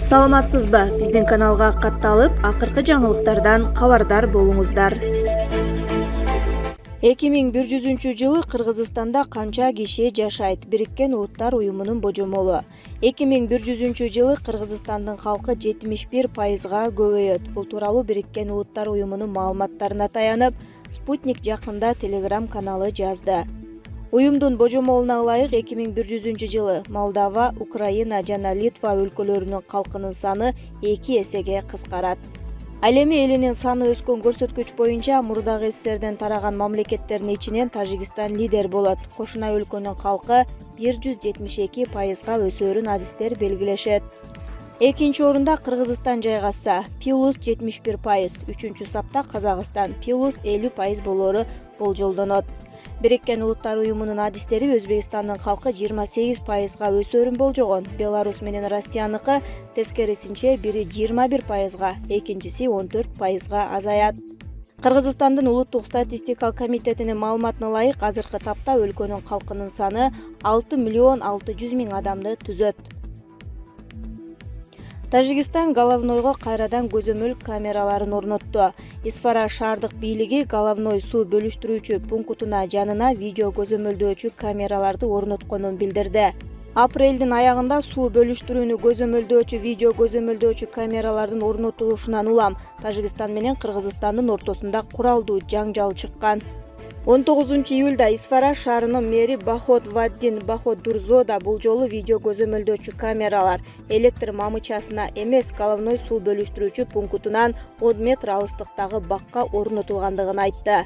Саламатсызбы? Биздин каналга катталып, акыркы жаңылыктардан кабардар болуңуздар. 2100-жылы Кыргызстанда канча киши жашайт? Бириккен Улуттар уюмунун божомолу. 2100-жылы Кыргызстандын халкы 71%га көбөйөт. Бул тууралуу Бириккен Улуттар уюмунун маалыматтарына таянып, Спутник жакында Telegram каналы жазды. Уюмдун божомолуна ылайык 2100-жылы Молдова, Украина жана Литва өлкөлөрүнүн калкынын саны 2 эсеге кыскарат. Ал эми элинин саны өскөн көрсөткүч боюнча мурдагы СССРден тараган мамлекеттердин ичинен Тажикстан лидер болот. Кошуна өлкөнүн калкы 172%га өсөөрүн адистер белгилешет. Экинчи орунда Кыргызстан жайгашса, плюс 71%, үчүнчү сапта Казакстан плюс 50% болоору болжолдонот. Бириккен Улуттар уюмунун адистери Өзбекстандын калкы 28%га өсөөрүн болжогон. Беларусь менен Россияныкы тескерисинче бири 21%га, экинчиси 14%га азаят. Кыргызстандын улуттук статистикалык комитетинин маалыматына ылайык, азыркы тапта өлкөнүн калкынын саны 6,6 миң адамды түзөт. Тажикстан Головнойго кайрадан көзөмөл камераларын орнотту. Исфара шаардык бийлиги Головной суу бөлүштүрүүчү пунктуна жанына видео көзөмөлдөөчү камераларды орнотконун билдирди. Апрелдин аягында суу бөлүштүрүүнү көзөмөлдөөчү видео көзөмөлдөөчү камералардын орнотулушунан улам Тажикстан менен Кыргызстандын ортосунда куралдуу жаңжал чыккан. 19-июлда Исфара шаарынын мэри Бахот Ваддин Баходурзода бул жолу видео көзөмөлдөөчү камералар электр мамычасына эмес, Головной суу бөлүштүрүүчү пунктунан 10 метр алыстыктагы бакка орнотулгандыгын айтты.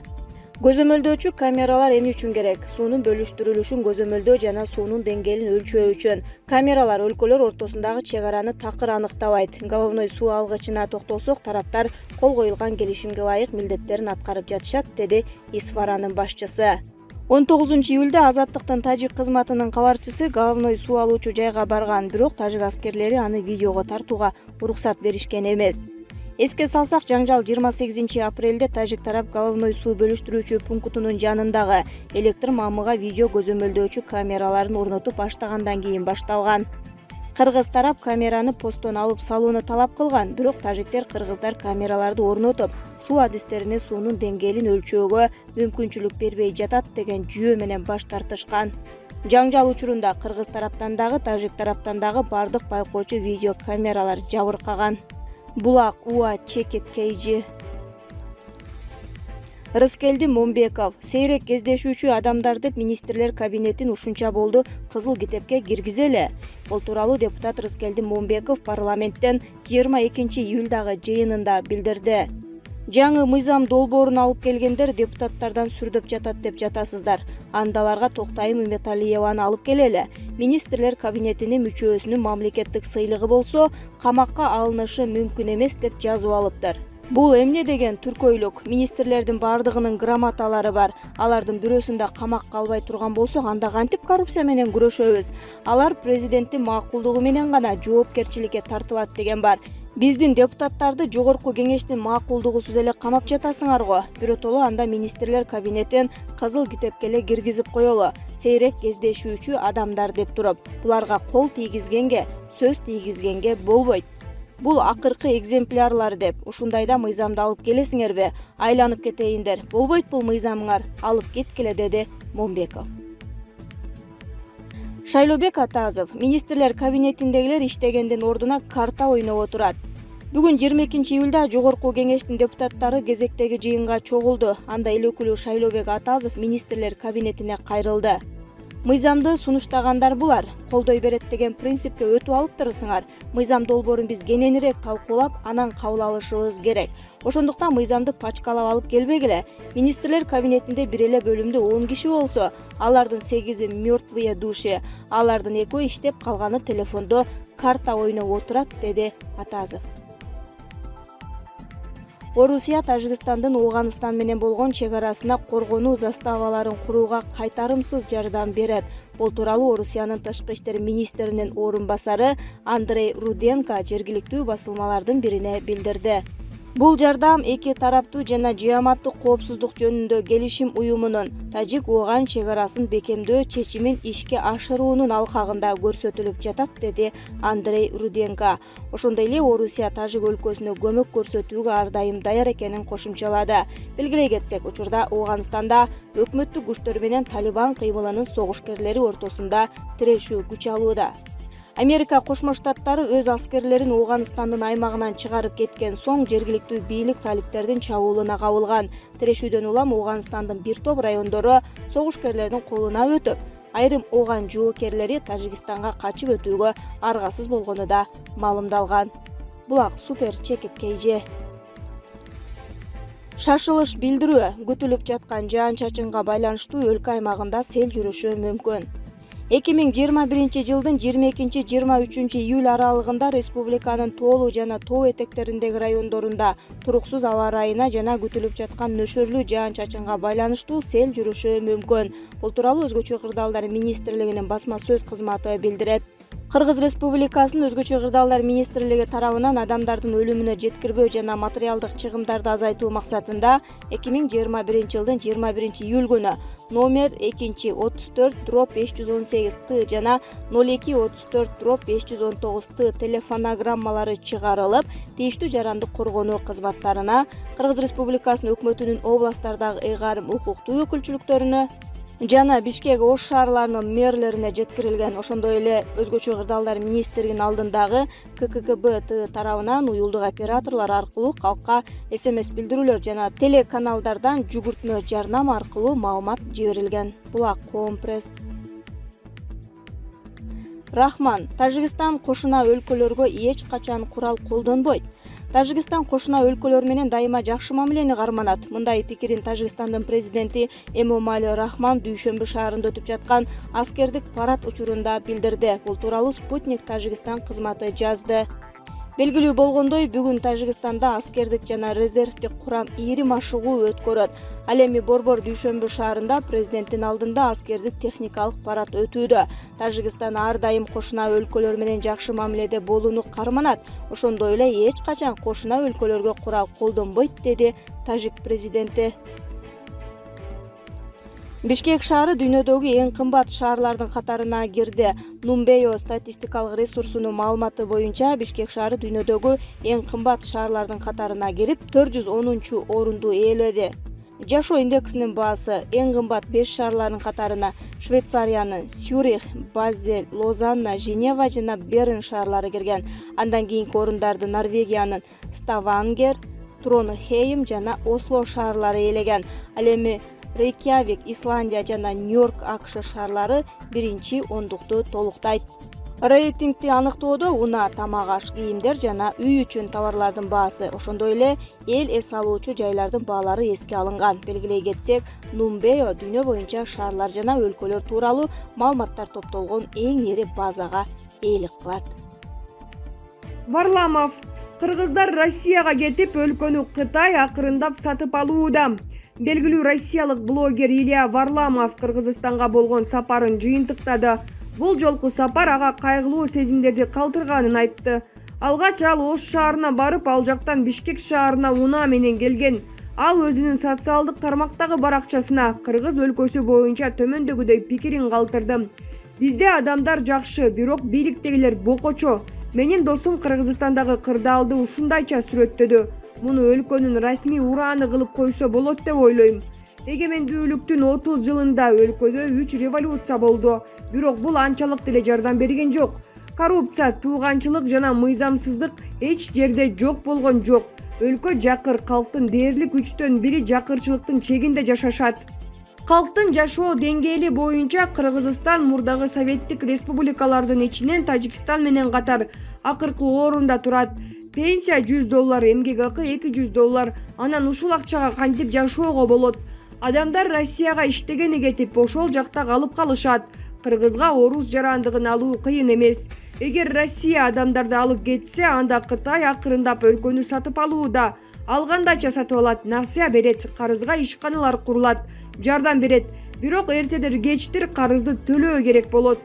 Көзөмөлдөөчү камералар эмне үчүн керек? Суунун бөлүштүрүлүшүн көзөмөлдөө жана суунун деңгээлин өлчөө үчүн. Камералар өлкөлөр ортосундагы чек араны такыр аныктабайт. Головной суу алгычына токтолсок, тараптар кол коюлган келишимге ылайык милдеттерин аткарып жатышат, деди Исфаранын башчысы. 19-июлда Азаттыктын тажик кызматынын кабарчысы Головной суу алуучу жайга барган, бирок тажик аскерлери аны видеого тартууга уруксат беришкен эмес. Эске салсак, жаңжал 28 апрелде тажик тарап Головной суу бөлүштүрүүчү пунктунун жанындагы электр мамыга видео көзөмөлдөөчү камераларын орнотуп баштагандан кийин башталган. Кыргыз тарап камераны посттон алып салууну талап кылган, бирок тажиктер кыргыздар камераларды орнотуп, суу адистерине суунун деңгээлин өлчөөгө мүмкүнчүлүк бербей жатат деген жүйө менен баш тартышкан. Жаңжал учурунда кыргыз тараптан дагы, тажик тараптан дагы бардык байкоочу видео камералар жабыркаган. Булак Уа Чекет Кейжи. Рыскелди Момбеков сейрек кездешүүчү адамдарды министрлер кабинетин ушунча болду кызыл китепке киргизели. Бул тууралуу депутат Рыскелди Момбеков парламенттен 22-июлдагы жыйынында билдирди. Жаңы мыйзам долбоорун алып келгендер депутаттардан сүрдөп жатат деп жатасыздар. Андаларга Токтайым Үмөталиеваны алып келели. Министрлер кабинетинин мүчөсүнүн мамлекеттик сыйлыгы болсо, камакка алынышы мүмкүн эмес деп жазып алыптыр. Бул эмне деген түркөйлүк? Министрлердин бардыгынын грамоталары бар. Алардын бирөөсүндө камакка албай турган болсок, анда кантип коррупция менен күрөшөбүз? Алар президенттин макулдугу менен гана жоопкерчиликке тартылат деген бар. Биздин депутаттарды жогорку кеңештин макулдугусуз эле камап жатасыңар го. Биротоло анда министрлер кабинетин кызыл китепке эле киргизип коелу. Сейрек кездешүүчү адамдар деп туруп, буларга кол тийгизгенге, сөз тийгизгенге болбойт. Бул акыркы экземплярлар деп, ушундайда мыйзамды алып келесиңерби? Айланып кетейиндер. Болбойт бул мыйзамыңар. Алып кеткиле, деди Момбеков. Шайлообек Атазов министрлер кабинетиндегилер иштегендин ордуна карта ойноп отурат. Бүгүн 22-июлда жогорку кеңештин депутаттары кезектеги жыйынга чогулду. Анда эл өкүлү Шайлообек Атазов министрлер кабинетине кайрылды. Мыйзамды сунуштагандар булар. Колдой берет деген принципке өтүп алыптырсыңар. Мыйзам долбоорун биз кененирээк талкуулап, анан кабыл алышыбыз керек. Ошондуктан мыйзамды пачкалап алып келбегиле. Министрлер кабинетинде бир эле бөлүмдө 10 киши болсо, алардын 8-и мёртвые души, алардын 2-і иштеп, калганы телефондо карта ойноп отурат, деди Атазов. Орусия Тажикстандын Ооганстан менен болгон чек арасына коргонуу заставаларын курууга кайтарымсыз жардам берет. Бул тууралуу Орусиянын тышкы иштер министринин орун басары Андрей Руденко жергиликтүү басылмалардын бирине билдирди. Бул жардам эки тараптуу жана жааматтык коопсуздук жөнүндө келишим уюмунун Тажик-Ооган чек арасын бекемдөө чечимин ишке ашыруунун алкагында көрсөтүлүп жатат, деди Андрей Руденко. Ошондой эле Орусия Тажик өлкөсүнө көмөк көрсөтүүгө ар дайым даяр экенин кошумчалады. Белгилей кетсек, учурда Ооганстанда өкмөттүк күчтөр менен Талибан кыймылынын согушкерлери ортосунда тирешүү күч алууда. Америка Кошмо Штаттары өз аскерлерин Ооганстандын аймагынан чыгарып кеткен соң жергиликтүү бийлик талиптердин чабуулуна кабылган. Тирешүүдөн улам Ооганстандын бир топ райондору согушкерлердин колуна өтүп, айрым Ооган жоокерлери Тажикстанга качып өтүүгө аргасыз болгону да маалымдалган. Булак супер чекит KG. Шашылыш билдирүү: күтүлүп жаткан жаан-чачынга байланыштуу өлкө аймагында сел жүрүшү мүмкүн. 2021 жылдын 22-23 июль аралыгында республиканын тоолуу жана тоо этектериндеги райондорунда туруксуз аба ырайына жана күтүлүп жаткан нөшөрлүү жаан-чачынга байланыштуу сел жүрүшү мүмкүн. Бул тууралуу Өзгөчө кырдаалдар министрлигинин басма сөз кызматы билдирет. Кыргыз Республикасынын Өзгөчө кырдаалдар министрлиги тарабынан адамдардын өлүмүнө жеткирбөө жана материалдык чыгымдарды азайтуу максатында 2021 жылдын 21 июль күнү номер 2-34/518Т жана 02-34/519Т телефонограммалары чыгарылып, тийиштүү жарандык коргонуу кызматтарына, Кыргыз Республикасынын өкмөтүнүн областтардагы ыйгарым укуктуу өкүлчүлүктөрүнө жана Бишкек ош шаарларынын мэрлерине жеткирилген. Ошондой эле Өзгөчө кырдаалдар министрлигинин алдындагы КККБ-Т тарабынан уюлдук операторлор аркылуу калкка СМС билдирүүлөр жана телеканалдардан жүгүртмө жарнама аркылуу маалымат жиберилген. Булак Коом пресс. Рахман: Тажикстан кошуна өлкөлөргө эч качан курал колдонбойт. Тажикстан кошуна өлкөлөр менен дайыма жакшы мамилени карманат. Мындай пикирин Тажикстандын президенти Эмомали Рахман дүйшөмбү шаарында өтүп жаткан аскердик парад учурунда билдирди. Бул тууралуу Спутник Тажикстан кызматы жазды. Белгилүү болгондой, бүгүн Тажикстанда аскердик жана резервдик курам ири машыгуу өткөрөт. Ал эми Борбор дүйшөмбү шаарында президенттин алдында аскердик техникалык парад өтүүдө. Тажикстан ар дайым кошуна өлкөлөр менен жакшы мамиледе болууну карманат. Ошондой эле эч качан кошуна өлкөлөргө курал колдонбойт, деди тажик президенти. Бишкек шаары дүйнөдөгү эң кымбат шаарлардын катарына кирди. Нумбео статистикалык ресурсунун маалыматы боюнча Бишкек шаары дүйнөдөгү эң кымбат шаарлардын катарына кирип 410-орунду ээледи. Жашоо индексинин баасы эң кымбат 5 шаарлардын катарына Швейцариянын Цюрих, Базель, Лозанна, Женева жана Берн шаарлары кирген. Андан кийинки орундарды Норвегиянын Ставангер, Тронхейм жана Осло шаарлары ээлеген. Ал эми Рейкьявик, Исландия жана Нью-Йорк АКШ шаарлары биринчи ондукту толуктайт. Рейтингти аныктоодо унаа, тамак-аш, кийимдер жана үй үчүн товарлардын баасы, ошондой эле эл эс алуучу жайлардын баалары эске алынган. Белгилей кетсек, Нумбео дүйнө боюнча шаарлар жана өлкөлөр тууралуу маалыматтар топтолгон эң ири базага ээлик кылат. Варламов: кыргыздар Россияга кетип, өлкөнү Кытай акырындап сатып алууда. Белгилүү россиялык блогер Илья Варламов Кыргызстанга болгон сапарын жыйынтыктады. Бул жолку сапар ага кайгылуу сезимдерди калтырганын айтты. Алгач ал Ош шаарына барып, ал жактан Бишкек шаарына унаа менен келген. Ал өзүнүн социалдык тармактагы баракчасына Кыргыз өлкөсү боюнча төмөндөгүдөй пикирин калтырды. Бизде адамдар жакшы, бирок бийликтегилер бокочо. Менин досум Кыргызстандагы кырдаалды ушундайча сүрөттөдү. Муну өлкөнүн расмий урааны кылып койсо болот деп ойлойм. Эгемендүүлүктүн 30 жылында өлкөдө 3 революция болду. Бирок бул анчалык деле жардам берген жок. Коррупция, тууганчылык жана мыйзамсыздык эч жерде жок болгон жок. Өлкө жакыр, калктын дээрлик 3/1 жакырчылыктын чегинде жашашат. Калктын жашоо деңгээли боюнча Кыргызстан мурдагы советтик республикалардын ичинен Тажикстан менен катар акыркы орунда турат. Пенсия $100, эмгек акы $200. Анан ушул акчага кантип жашоого болот? Адамдар Россияга иштегени кетип, ошол жакта калып калышат. Кыргызга орус жарандыгын алуу кыйын эмес. Эгер Россия адамдарды алып кетсе, анда Кытай акырындап өлкөнү сатып алууда. Алгандайча сатып алат, насыя берет, карызга ишканалар курулат, жардам берет. Бирок эртедир кечтир карызды төлөө керек болот.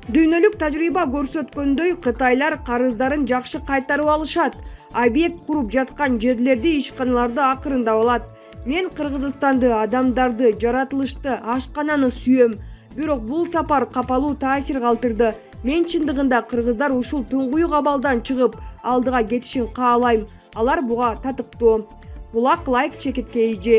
Дүйнөлүк тажрыйба көрсөткөндөй, кытайлар карыздарын жакшы кайтарып алышат. Объект куруп жаткан жерлерди, ишканаларды акырындап алат. Мен Кыргызстанды, адамдарды, жаратылышты, ашкананы сүйөм. Бирок бул сапар капалуу таасир калтырды. Мен чындыгында кыргыздар ушул туңгуюк абалдан чыгып, алдыга кетишин каалайм. Алар буга татыктуу. Булак лайк чекиткей же.